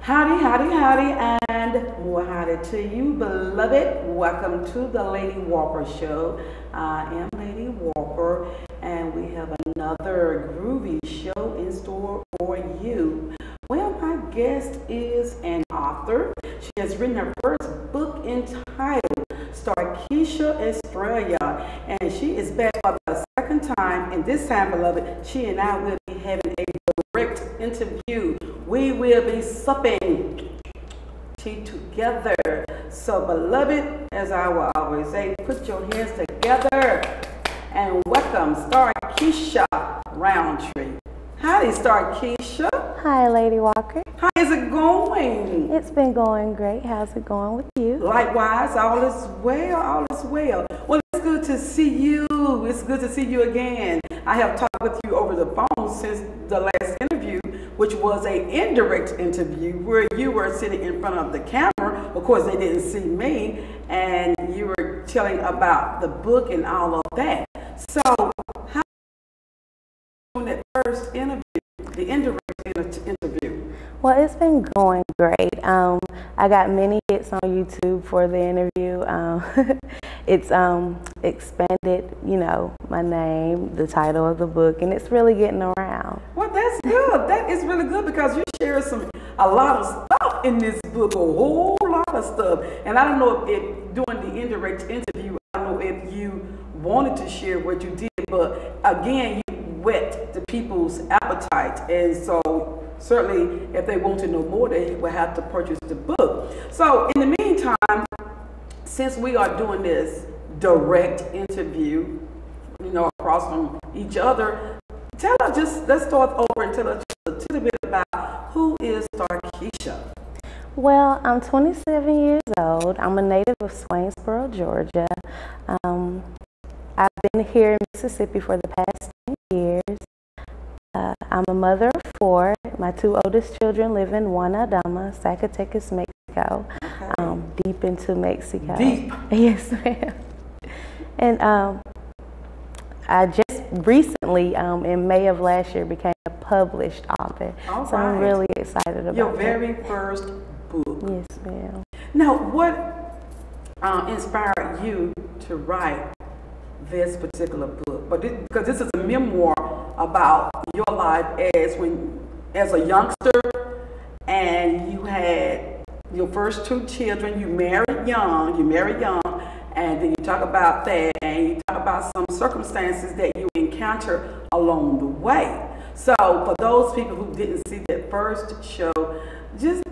Howdy, howdy, howdy, and more howdy to you, beloved. Welcome to the Lady Walker Show. I am Lady Walker, and we have another groovy show in store for you. Well, my guest is an author. She has written her first book entitled Starkishia Estrella, and she is back for the second time. And this time, beloved, she and I will be having a direct interview. We will be supping tea together. So, beloved, as I will always say, put your hands together and welcome Starkishia Roundtree. Howdy, Starkishia. Hi, Lady Walker. How is it going? It's been going great. How's it going with you? Likewise, all is well, all is well. Well, it's good to see you. It's good to see you again. I have talked with you over the phone since the last interview, which was an indirect interview where you were sitting in front of the camera. Of course, they didn't see me, and you were telling about the book and all of that. So, how on that first interview, the indirect interview? Well, it's been going great. I got many hits on YouTube for the interview. It's expanded, my name, the title of the book, and it's really getting around. Well, that's good. That is really good because you share a lot of stuff in this book, a whole lot of stuff. And I don't know if during the indirect interview, I don't know if you wanted to share what you did, but again, you whet the people's appetite, and so certainly if they want to know more, they will have to purchase the book. So in the meantime, since we are doing this direct interview, across from each other, let's start over and tell us just a little bit about who is Starkishia. Well, I'm 27 years old. I'm a native of Swainsboro, Georgia. I've been here in Mississippi for the past 10 years. I'm a mother of 4. My 2 oldest children live in Guanadama, Zacatecas, Mexico. Okay. Deep into Mexico. Deep. Yes, ma'am. And I just recently, in May of last year, became a published author. All so right. I'm really excited about your very first book. Yes, ma'am. Now, what inspired you to write this particular book? Because this is a memoir about your life as a youngster, and you had your first 2 children. You married young, and then you talk about that, and you talk about some circumstances that you encounter along the way. So for those people who didn't see that first show, just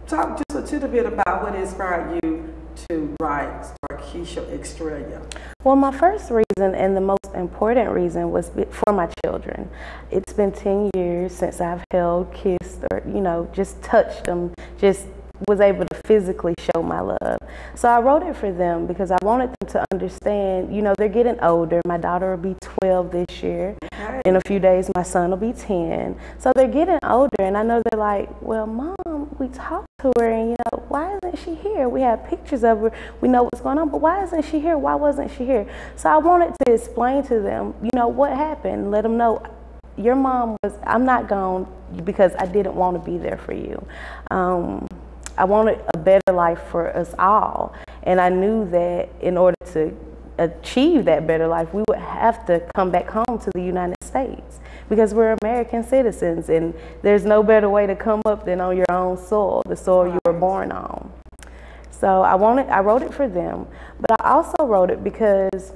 talk just a little bit about what inspired you to write Starkishia Estrella. Well, my first reason and the most important reason was for my children. It's been 10 years since I've held, kissed, or, just touched them, just was able to physically show my love. So I wrote it for them because I wanted them to understand, they're getting older. My daughter will be 12 this year. Okay. In a few days, my son will be 10. So they're getting older, and I know they're like, well, Mom, we talked to her, and, why isn't she here? We have pictures of her. We know what's going on, but why isn't she here? Why wasn't she here? So I wanted to explain to them, what happened. Let them know, your mom I'm not gone because I didn't want to be there for you. I wanted a better life for us all. And I knew that in order to achieve that better life, we would have to come back home to the United States because we're American citizens, and there's no better way to come up than on your own soil, the soil you were born on. So I wrote it for them, but I also wrote it because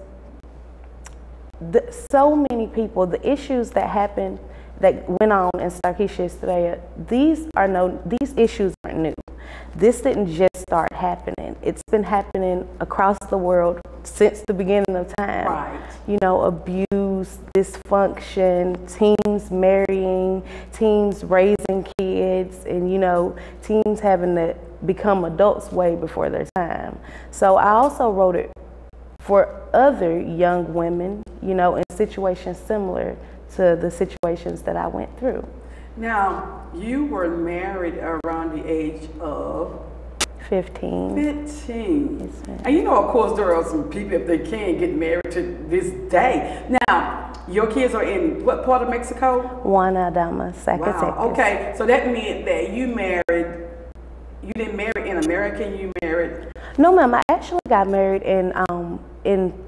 so many people, the issues that went on in Starkishias today, these issues aren't new. This didn't just start happening. It's been happening across the world since the beginning of time. Right. Abuse, dysfunction, teens marrying, teens raising kids, and, teens having to become adults way before their time. So I also wrote it for other young women, in situations similar to the situations that I went through. Now, you were married around the age of 15. 15. Yes, ma'am. And of course, there are some people, if they can, get married to this day. Now, your kids are in what part of Mexico? Guanadama, Zacatecas. Wow. Okay, so that meant that you married You didn't marry in America, you married? No, ma'am. I actually got married in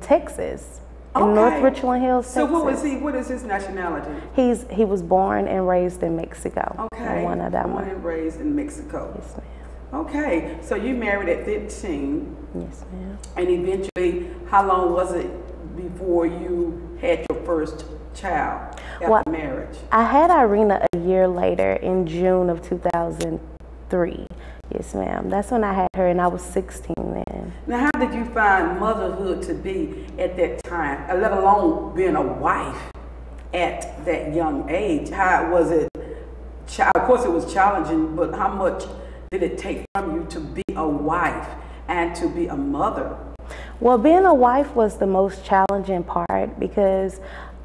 Texas, in North Richland Hills, Texas. So what was he? What is his nationality? He was born and raised in Mexico. Okay. Born and raised in Mexico. Yes, ma'am. Okay. So you married at 15. Yes, ma'am. And eventually, how long was it before you had your first child after marriage? I had Irina a year later in June of 2003. Yes, ma'am. That's when I had her, and I was 16 then. Now, how did you find motherhood to be at that time, let alone being a wife at that young age? How was it? Of course, it was challenging, but how much did it take from you to be a wife and to be a mother? Well, being a wife was the most challenging part because,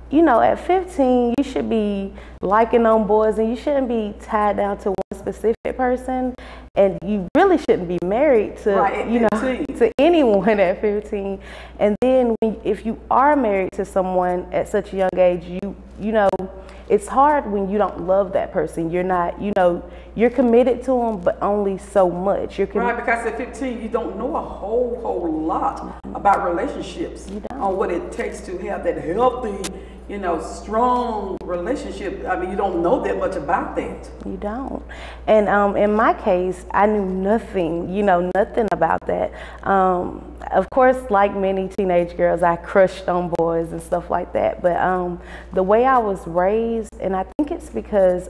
you know, at 15, you should be liking on boys and you shouldn't be tied down to one specific person. And you really shouldn't be married to, you know, to anyone at 15. And then if you are married to someone at such a young age, you know, it's hard when you don't love that person. You're not, you know, you're committed to them, but only so much. Right, because at 15, you don't know a whole lot about relationships. You don't. On what it takes to have that healthy, you know, strong relationship. I mean, you don't know that much about that. You don't. And in my case, I knew nothing, you know, nothing about that. Of course, like many teenage girls, I crushed on boys and stuff like that. But the way I was raised, and I think it's because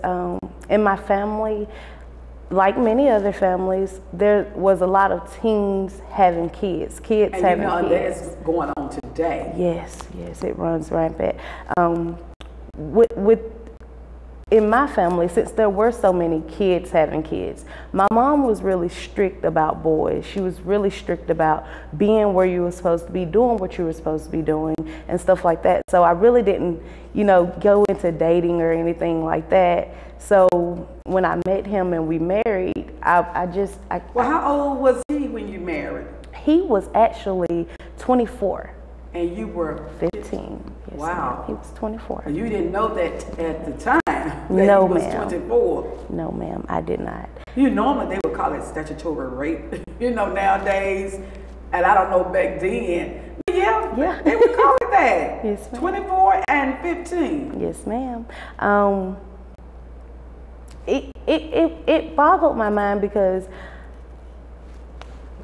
in my family, like many other families, there was a lot of teens having kids. Kids and having you know, kids. That's going on today. Yes, it runs rampant. In my family, since there were so many kids having kids, my mom was really strict about boys. She was really strict about being where you were supposed to be, doing what you were supposed to be doing, and stuff like that. So I really didn't, you know, go into dating or anything like that. So when I met him and we married, Well, how old was he when you married? He was actually 24. And you were 15. Yes, wow. He was 24. You didn't know that at the time. That No, he was ma'am. 24. No, ma'am, I did not. You normally they would call it statutory rape. You know, nowadays, and I don't know back then. Yeah. They would call it that. Yes, ma'am. 24 and 15. Yes, ma'am. It boggled my mind because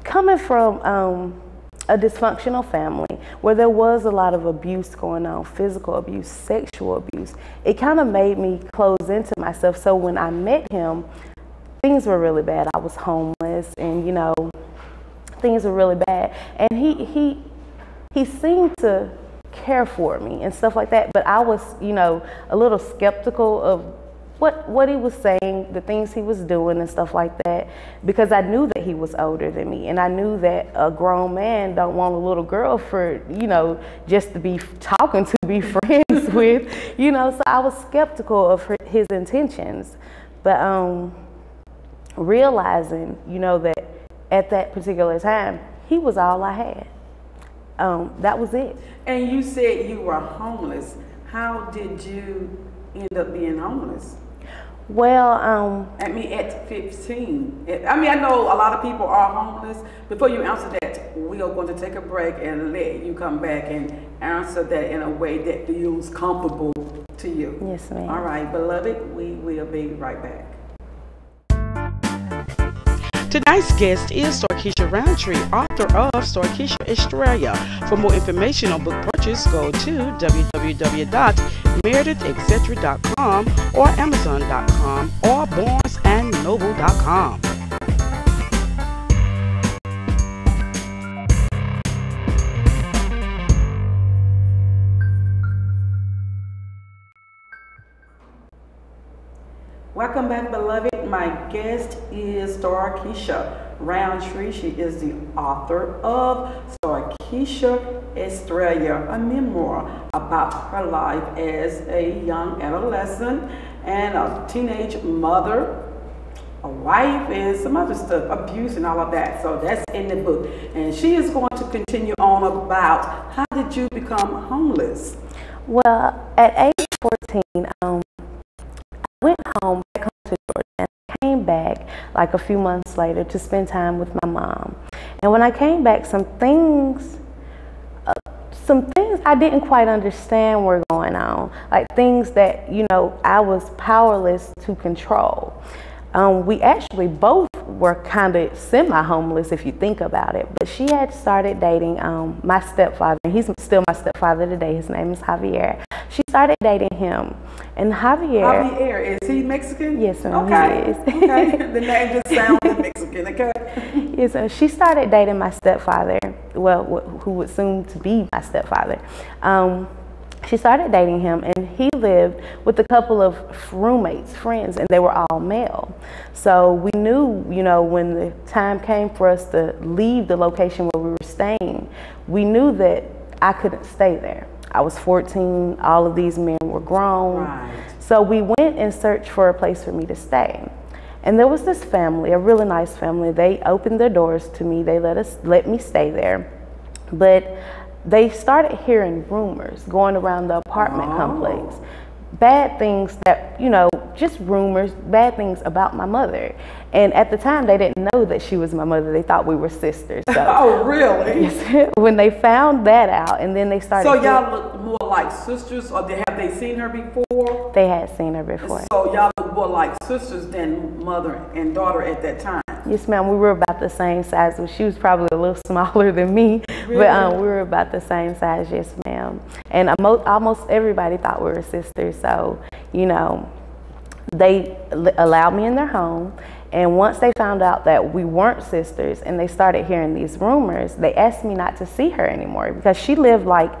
coming from a dysfunctional family where there was a lot of abuse going on, physical abuse, sexual abuse, it kind of made me close into myself. So when I met him, things were really bad. I was homeless and, you know, things were really bad. And he seemed to care for me and stuff like that. But I was, you know, a little skeptical of what he was saying, the things he was doing and stuff like that, because I knew that he was older than me, and I knew that a grown man don't want a little girl for, you know, just to be talking to, be friends with, you know. So I was skeptical of his intentions, but realizing, you know, that at that particular time he was all I had. That was it. And you said you were homeless. How did you end up being homeless? Well, I mean, at 15. I mean, I know a lot of people are homeless. Before you answer that, we are going to take a break and let you come back and answer that in a way that feels comfortable to you. Yes, ma'am. All right, beloved, we will be right back. Tonight's guest is Starkishia Roundtree, author of Starkishia Estrella. For more information on book purchase, go to www.meredithexetra.com or amazon.com or barnesandnoble.com. Welcome back, beloved. My guest is Starkishia Roundtree. She is the author of Starkishia Estrella, a memoir about her life as a young adolescent and a teenage mother, a wife, and some other stuff, abuse and all of that. So that's in the book. And she is going to continue on about how did you become homeless? Well, at age 14, I went home back home to Georgia, and I came back like a few months later to spend time with my mom. And when I came back, some things I didn't quite understand were going on, like things that, you know, I was powerless to control. We actually both were kind of semi-homeless if you think about it, but she had started dating my stepfather, and he's still my stepfather today. His name is Javier. She started dating him, and Javier, is he Mexican? Yes, ma'am, okay. he is. Okay, the name just sounds Mexican, okay? Yes, so she started dating my stepfather, well, who would soon to be my stepfather. She started dating him, and he lived with a couple of roommates, friends, and they were all male. So we knew, you know, when the time came for us to leave the location where we were staying, we knew that I couldn't stay there. I was 14, all of these men were grown. Right. So we went and searched for a place for me to stay. And there was this family, a really nice family. They opened their doors to me. They let me stay there. But they started hearing rumors going around the apartment complex. Bad things that, you know, just rumors, bad things about my mother. And at the time, they didn't know that she was my mother. They thought we were sisters. So, oh, really? When they found that out, and then they started. So y'all look more like sisters, or have they seen her before? They had seen her before. So y'all look more like sisters than mother and daughter at that time? Yes, ma'am. We were about the same size. She was probably a little smaller than me, really? But we were about the same size. Yes, ma'am. And almost everybody thought we were sisters. So, you know, they allowed me in their home. And once they found out that we weren't sisters and they started hearing these rumors, they asked me not to see her anymore because she lived like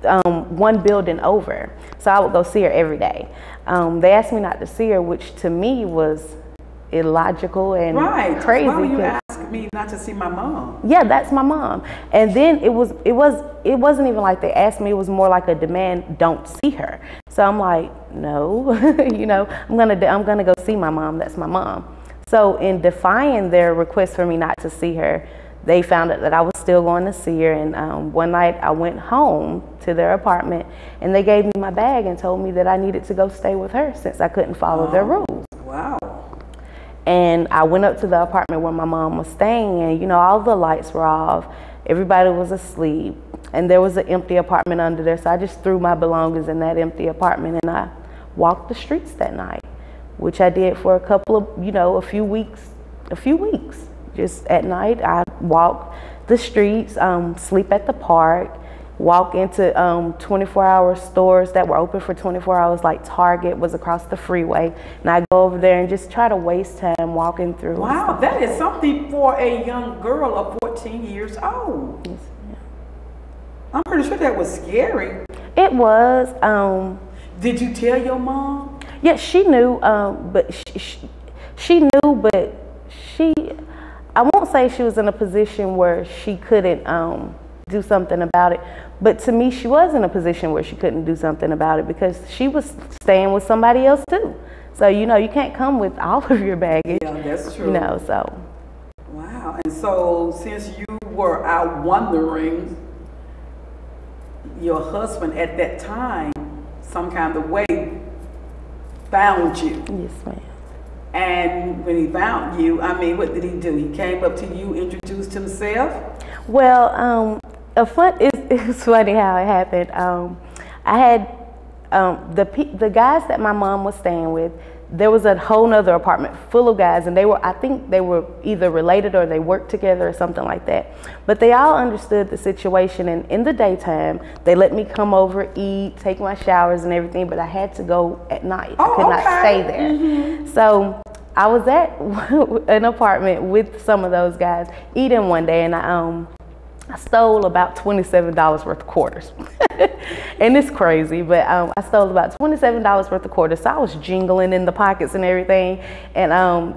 one building over. So I would go see her every day. They asked me not to see her, which to me was illogical and crazy. Why would you ask me not to see my mom? Yeah, that's my mom. And then it wasn't even like they asked me. It was more like a demand, don't see her. So I'm like, no, you know, I'm gonna go see my mom. That's my mom. So in defying their request for me not to see her, they found out that I was still going to see her. And one night I went home to their apartment, and they gave me my bag and told me that I needed to go stay with her since I couldn't follow their rules. Wow. And I went up to the apartment where my mom was staying, and, you know, all the lights were off. Everybody was asleep, and there was an empty apartment under there. So I just threw my belongings in that empty apartment, and I walked the streets that night, which I did for a couple of, you know, a few weeks. Just at night, I walk the streets, sleep at the park, walk into 24-hour stores that were open for 24 hours, like Target was across the freeway. And I go over there and just try to waste time walking through. Wow, that is something for a young girl of 14 years old. Yes, yeah. I'm pretty sure that was scary. It was. Did you tell your mom? Yeah, she knew, but she knew, but I won't say she was in a position where she couldn't do something about it, but to me, she was in a position where she couldn't do something about it because she was staying with somebody else too. So, you know, you can't come with all of your baggage. Yeah, that's true. You know, so. Wow, and so since you were out wandering, your husband at that time, some kind of way, found you. Yes, ma'am. And when he found you, I mean, what did he do? He came up to you, introduced himself? Well, it's funny how it happened. I had the guys that my mom was staying with. There was a whole nother apartment full of guys, and I think they were either related or they worked together or something like that. But they all understood the situation, and in the daytime, they let me come over, eat, take my showers and everything, but I had to go at night. I could not stay there. Mm-hmm. So I was at an apartment with some of those guys eating one day, and I stole about $27 worth of quarters. And it's crazy, but I stole about $27 worth of quarters. So I was jingling in the pockets and everything. And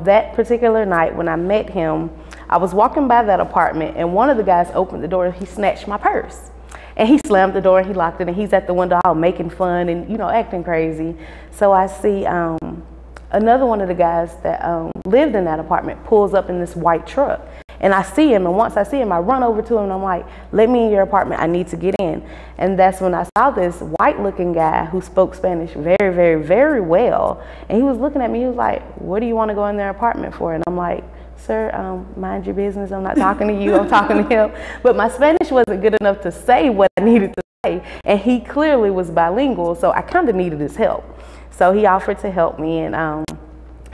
that particular night when I met him, I was walking by that apartment, and one of the guys opened the door and he snatched my purse. And he slammed the door and he locked it, and he's at the window all making fun and, you know, acting crazy. So I see another one of the guys that lived in that apartment pulls up in this white truck. And I see him, and once I see him, I run over to him and I'm like, let me in your apartment, I need to get in. And that's when I saw this white looking guy who spoke Spanish very, very, very well. And he was looking at me, he was like, what do you want to go in their apartment for? And I'm like, sir, mind your business, I'm not talking to you, I'm talking to him. But my Spanish wasn't good enough to say what I needed to say. And he clearly was bilingual, so I kind of needed his help. So he offered to help me, and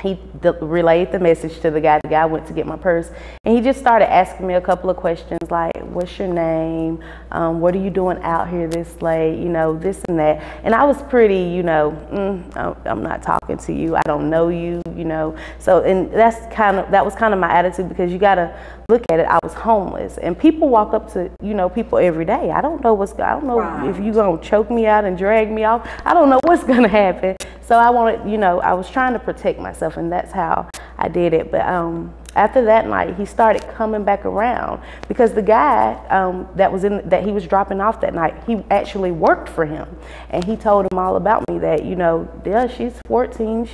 he relayed the message to the guy. The guy went to get my purse, and he just started asking me a couple of questions like, what's your name? What are you doing out here this late? You know, this and that. And I was pretty, you know, I'm not talking to you. I don't know you, you know. So, and that was kind of my attitude, because you got to look at it. I was homeless, and people walk up to, you know, people every day. I don't know if you're going to choke me out and drag me off. I don't know what's going to happen. So I wanted, you know, I was trying to protect myself, and that's how I did it. But after that night, he started coming back around, because the guy that he was dropping off that night, he actually worked for him, and he told him all about me, that, you know, yeah, she's 14,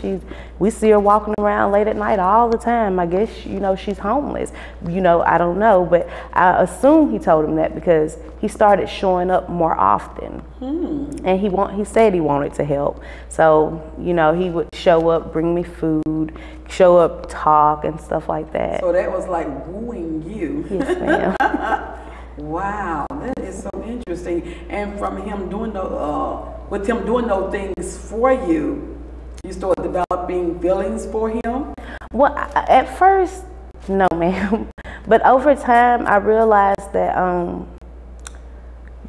we see her walking around late at night all the time. I guess, you know, she's homeless. You know, I don't know, but I assume he told him that because he started showing up more often. And he said he wanted to help. So, you know, he would show up, bring me food, show up, talk, and stuff like that. So that was like wooing you. Yes, ma'am. Wow, that is so interesting. And from him doing with him doing those things for you, you started developing feelings for him? Well, at first, no, ma'am. But over time, I realized that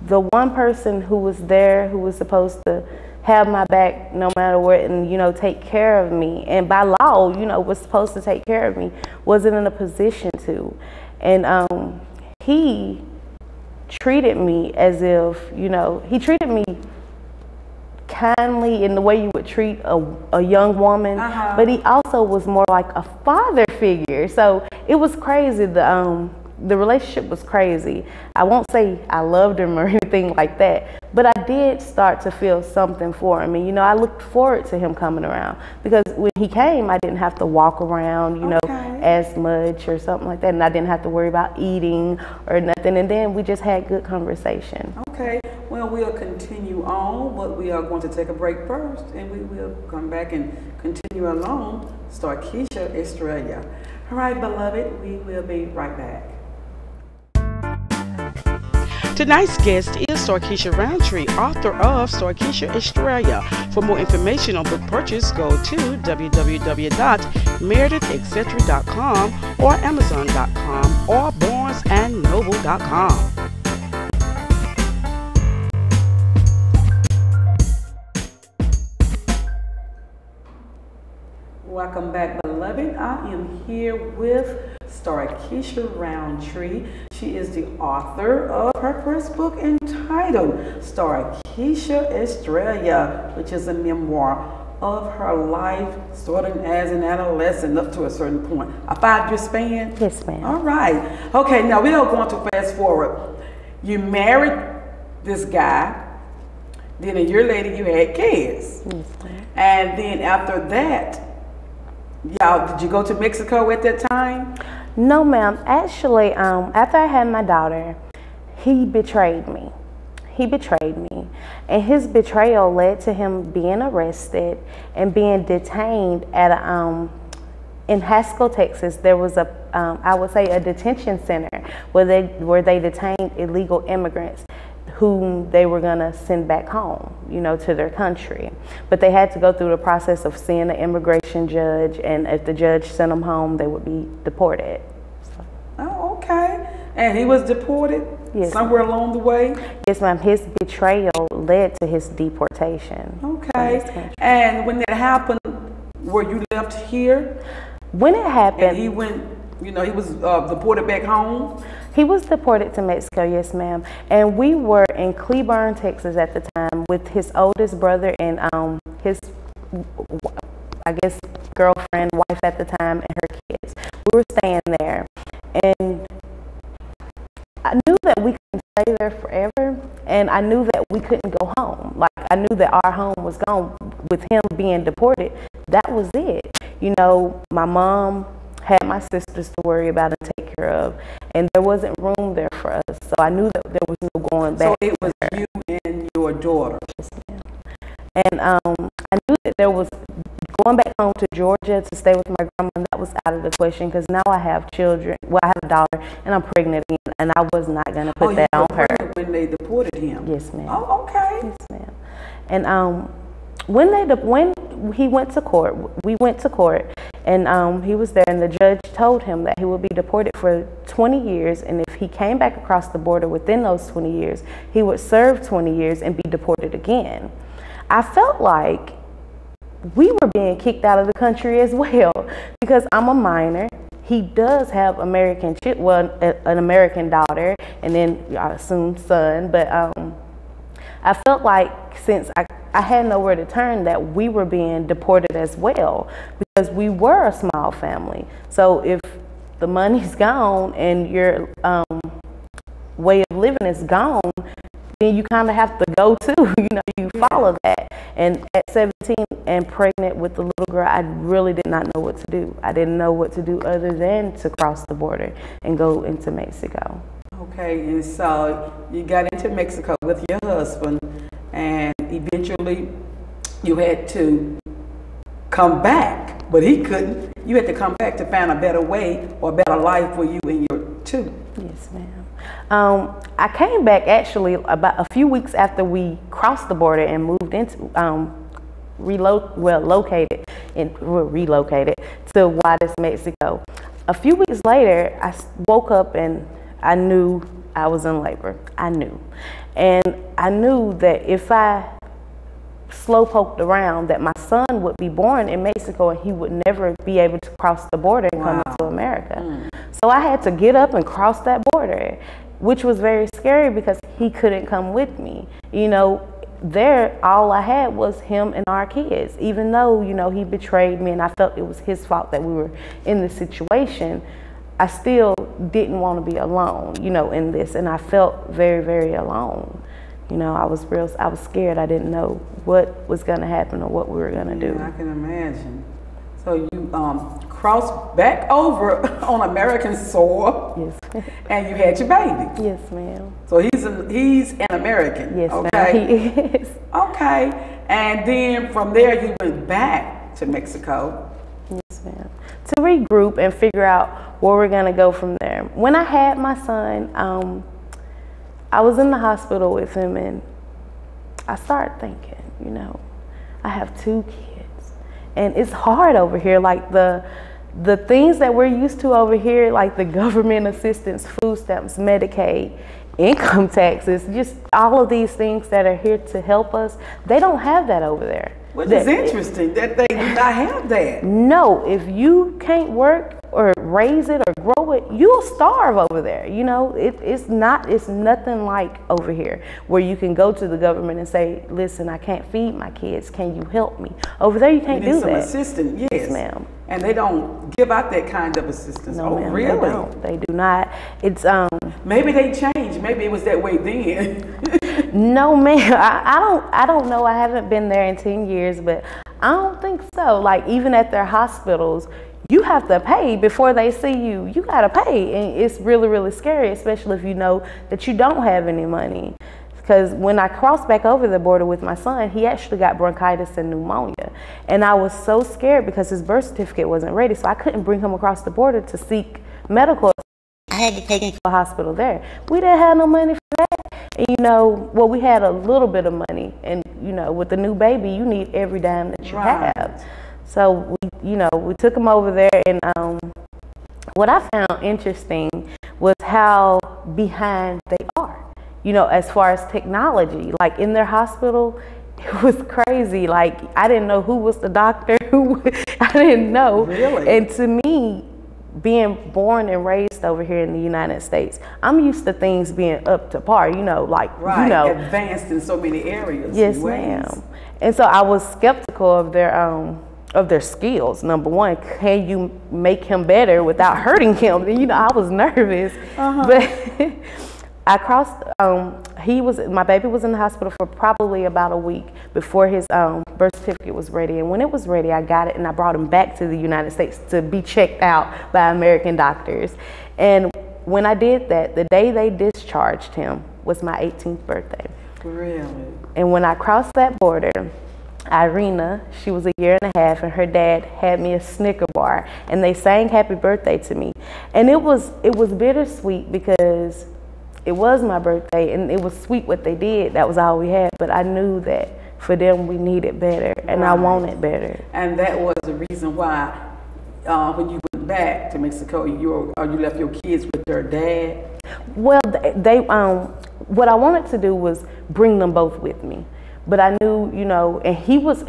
the one person who was there, who was supposed to have my back no matter what, and, you know, take care of me, and by law, you know, was supposed to take care of me, wasn't in a position to. And he treated me as if, you know, he treated me kindly in the way you would treat a young woman, but he also was more like a father figure. So it was crazy. The relationship was crazy. I won't say I loved him or anything like that, but I did start to feel something for him. And, you know, I looked forward to him coming around, because when he came, I didn't have to walk around, you know, as much or something like that. And I didn't have to worry about eating or nothing. And then we just had good conversation. Okay. Well, we'll continue on, but we are going to take a break first, and we will come back and continue along Starkishia, Estrella. All right, beloved, we will be right back. Tonight's guest is Starkishia Roundtree, author of Starkishia Estrella. For more information on book purchase, go to www.meredithexcetera.com or amazon.com or barnesandnoble.com. Welcome back, beloved. I am here with Starkishia Roundtree. She is the author of her first book entitled Starkishia Estrella, which is a memoir of her life, starting as an adolescent up to a certain point. A 5-year span? Yes, ma'am. All right. Okay, now we are going to fast forward. You married this guy, then a year later you had kids. Yes, ma'am. And then after that, did you go to Mexico at that time? No, ma'am. Actually, after I had my daughter, he betrayed me. He betrayed me. And his betrayal led to him being arrested and being detained at in Haskell, Texas. There was I would say a detention center where they detained illegal immigrants whom they were going to send back home, you know, to their country. But they had to go through the process of seeing an immigration judge, and if the judge sent them home, they would be deported. So. Oh, okay. And he was deported somewhere along the way? Yes, ma'am. His betrayal led to his deportation. Okay. And when that happened, were you left here? When it happened. And he went, you know, he was deported back home? He was deported to Mexico, yes, ma'am. And we were in Cleburne, Texas at the time with his oldest brother and his, I guess, girlfriend, wife at the time, and her kids. We were staying there. And I knew that we couldn't stay there forever, and I knew that we couldn't go home. Like, I knew that our home was gone with him being deported. That was it. You know, my mom had my sisters to worry about and take care of, and there wasn't room there for us. So I knew that there was no going back. So it was you and your daughter. Yes, ma'am. And I knew that there was going back home to Georgia to stay with my grandma. That was out of the question because now I have children. Well, I have a daughter, and I'm pregnant again, and I was not going to put that on her. When they deported him. Yes, ma'am. Oh, okay. Yes, ma'am. And when he went to court, we went to court, and he was there, and the judge told him that he would be deported for 20 years, and if he came back across the border within those 20 years, he would serve 20 years and be deported again. I felt like we were being kicked out of the country as well because I'm a minor. He does have an American daughter, and then I assume son, but I felt like since I had nowhere to turn that we were being deported as well because we were a small family. So if the money's gone and your way of living is gone, then you kind of have to go too, you follow that. And at 17 and pregnant with the little girl, I really did not know what to do. I didn't know what to do other than to cross the border and go into Mexico. Okay, and so you got into Mexico with your husband, and eventually you had to come back, but he couldn't. You had to come back to find a better way or a better life for you and your two. Yes, ma'am. I came back actually about a few weeks after we crossed the border and moved into, relocated to Juarez, Mexico. A few weeks later, I woke up and I knew I was in labor. I knew. And I knew that if I slow poked around that my son would be born in Mexico and he would never be able to cross the border and come into America. So I had to get up and cross that border, which was very scary because he couldn't come with me. There, all I had was him and our kids. Even though, he betrayed me and I felt it was his fault that we were in this situation, I still didn't want to be alone, in this. And I felt very, very alone. I was scared. I didn't know what was going to happen or what we were going to do. I can imagine. So you crossed back over on American soil. Yes. And you had your baby. Yes, ma'am. So he's an American. Yes, okay? ma'am, he is. Okay. And then from there you went back to Mexico. Yes, ma'am. To regroup and figure out where we're going to go from there. When I had my son, I was in the hospital with him and I started thinking, I have 2 kids and it's hard over here. Like the things that we're used to over here, like the government assistance, food stamps, Medicaid, income taxes, just all of these things that are here to help us, they don't have that over there. Which is interesting that they do not have that. No, if you can't work or raise it or grow it, you'll starve over there. It's nothing like over here where you can go to the government and say, listen, I can't feed my kids. Can you help me? Over there, you can't do that. Assistance, yes. Yes, ma'am. And they don't give out that kind of assistance. No, ma'am, really? They don't. They do not. It's maybe they changed. Maybe it was that way then. No, ma'am. I don't know. I haven't been there in 10 years, but I don't think so. Like even at their hospitals, you have to pay before they see you. You gotta pay, and it's really, really scary, especially if you know that you don't have any money. Because when I crossed back over the border with my son, he actually got bronchitis and pneumonia. And I was so scared because his birth certificate wasn't ready, so I couldn't bring him across the border to seek medical. I had to take him to a hospital there. We didn't have no money for that. And we had a little bit of money. And, with the new baby, you need every dime that you have. So, we took him over there. And what I found interesting was how behind they are. As far as technology, like in their hospital, it was crazy. Like I didn't know who was the doctor, I didn't know. Really? And to me, being born and raised over here in the United States, I'm used to things being up to par, advanced in so many areas. Yes, ma'am. And so I was skeptical of their skills. Number one, can you make him better without hurting him? And, I was nervous, but I crossed, my baby was in the hospital for probably about a week before his birth certificate was ready. And when it was ready, I got it and I brought him back to the United States to be checked out by American doctors. And when I did that, the day they discharged him was my 18th birthday. Really? And when I crossed that border, Irina, she was a year and a half, and her dad had me a Snicker bar, and they sang happy birthday to me. And it was bittersweet because it was my birthday and it was sweet what they did. That was all we had, but I knew that for them we needed better, and I wanted better. And that was the reason why when you went back to Mexico, you left your kids with their dad? Well, they what I wanted to do was bring them both with me. But I knew, you know, and he was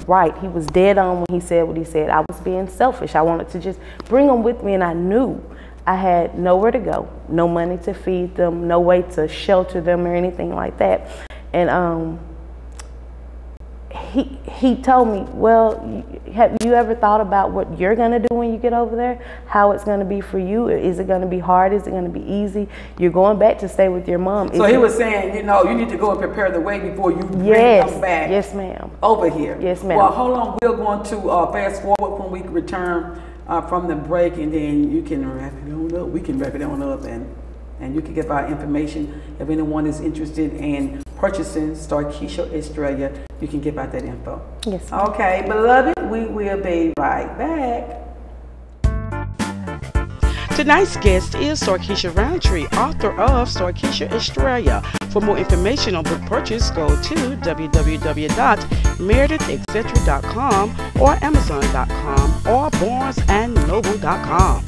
right. He was dead on when he said what he said. I was being selfish. I wanted to just bring them with me, and I knew I had nowhere to go, no money to feed them, no way to shelter them or anything like that. And he told me, well, have you ever thought about what you're going to do when you get over there? How it's going to be for you? Is it going to be hard? Is it going to be easy? You're going back to stay with your mom. So he was saying, you know, you need to go and prepare the way before you bring them back. Yes, ma'am. Over here. Yes, ma'am. Well, hold on. We're going to fast forward when we return from the break, and then you can wrap it on up. We can wrap it on up, and you can give our information. If anyone is interested in purchasing Starkishia Estrella, you can give out that info. Yes. Okay, beloved, we will be right back. Tonight's guest is Starkishia Roundtree, author of Starkishia Estrella. For more information on book purchase, go to www.meredithexcetera.com or amazon.com or barnesandnoble.com.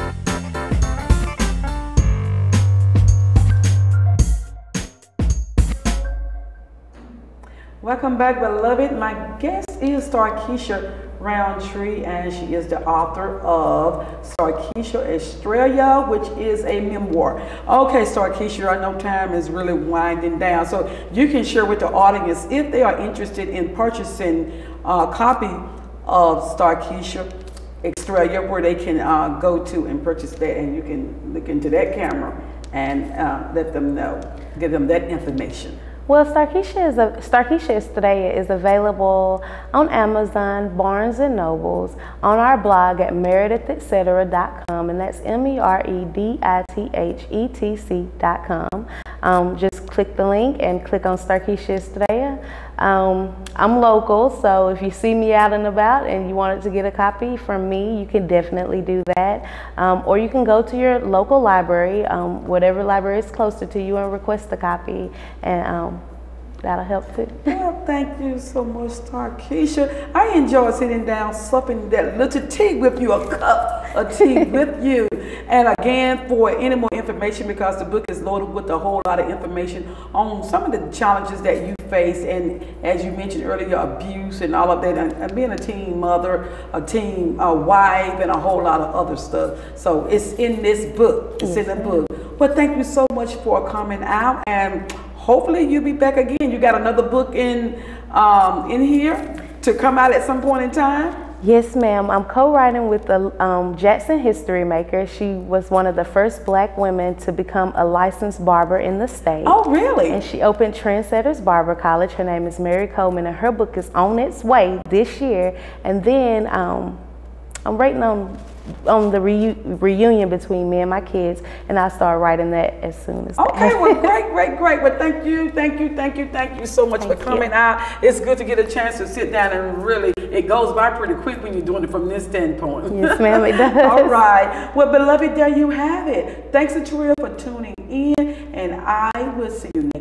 Welcome back, beloved. My guest is Starkishia Roundtree, and she is the author of Starkishia Estrella, which is a memoir. Okay, Starkishia, I know time is really winding down, so you can share with the audience if they are interested in purchasing a copy of Starkishia Estrella, where they can go to and purchase that, and you can look into that camera and let them know, give them that information. Well, Starkishia Estrella is available on Amazon, Barnes and Nobles, on our blog at meredithexcetera.com, and that's meredithetc.com. Just click the link and click on Starkishia Estrella. I'm local, so if you see me out and about and you wanted to get a copy from me, you can definitely do that. Or you can go to your local library, whatever library is closer to you, and request a copy, and that'll help too. Well, thank you so much, Starkishia. I enjoy sitting down, supping that little tea with you, a cup of tea with you. And again, for any more information, because the book is loaded with a whole lot of information on some of the challenges that you face, and as you mentioned earlier, abuse and all of that, and being a teen mother, a teen wife, and a whole lot of other stuff. So it's in this book. It's in the book. But thank you so much for coming out, and hopefully you'll be back again. You got another book in here to come out at some point in time? Yes, ma'am. I'm co-writing with the Jackson history maker. She was one of the first black women to become a licensed barber in the state. Oh, really? And she opened Trendsetters Barber College. Her name is Mary Coleman, and her book is on its way this year. And then I'm waiting on the reunion between me and my kids, and I'll start writing that as soon as Okay, well, great. Well, thank you so much for coming out. It's good to get a chance to sit down and really, it goes by pretty quick when you're doing it from this standpoint. Yes, ma'am, it does. All right. Well, beloved, there you have it. Thanks, Estrella, for tuning in, and I will see you next